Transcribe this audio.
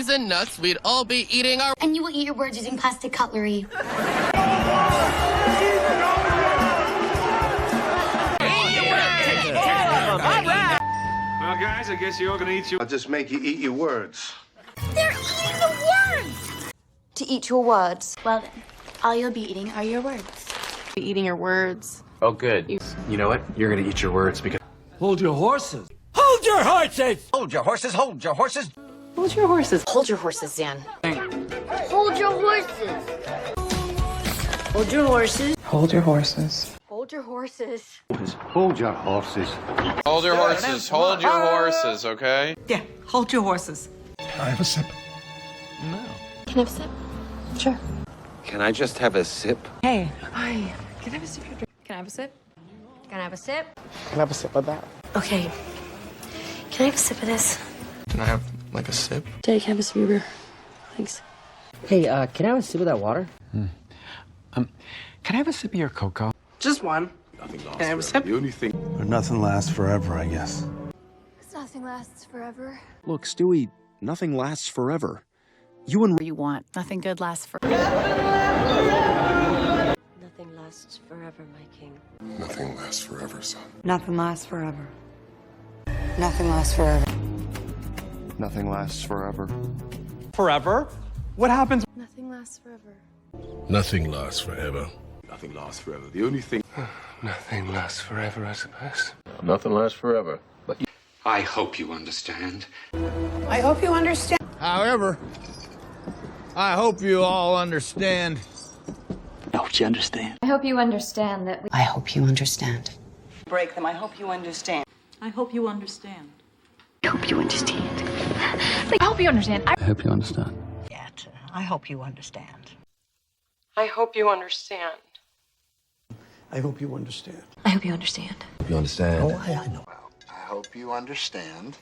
and nuts, we'd all be eating our... And you will eat your words using plastic cutlery. Well, guys, I guess you're gonna eat your... I'll just make you eat your words. They're eating the words! To eat your words. Well then, all you'll be eating are your words. Eating your words. Oh, good. You know what? You're gonna eat your words because... Hold your horses. Hold your horses! Hold your horses, hold your horses! Hold your horses. Hold your horses, Dan. Hold your horses! Hold your horses. Hold your horses. Hold your horses. Hold your horses. Hold your horses. Hold your horses, okay? Yeah, hold your horses. Can I have a sip? Can I have a sip? Sure. Can I just have a sip? Hey. Hi. Can I have a sip of your drink? Can I have a sip? Can I have a sip? Can I have a sip of that? Okay. Can I have a sip of this? Can I have, like, a sip? Daddy, can I have a sip of your beer? Thanks. Hey, can I have a sip of that water? Can I have a sip of your cocoa? Just one. Can I have a sip? The only thing... But nothing lasts forever, I guess. Nothing lasts forever. Look, Stewie, nothing lasts forever. You and... You want. Nothing good lasts forever. Nothing lasts forever, my king. Nothing lasts forever, son. Nothing lasts forever. Nothing lasts forever. Nothing lasts forever. Forever? What happens? Nothing lasts forever. Nothing lasts forever. Nothing lasts forever. The only thing... Nothing lasts forever, I suppose. Nothing lasts forever. But you... I hope you understand. I hope you understand. However, I hope you all understand. I hope you understand. I hope you understand that we... I hope you understand. Break them. I hope you understand. I hope you understand. I hope you understand. I hope you understand. I hope you understand. Yet, I hope you understand. I hope you understand. I hope you understand. I hope you understand. You understand? Oh, I know. I hope you understand.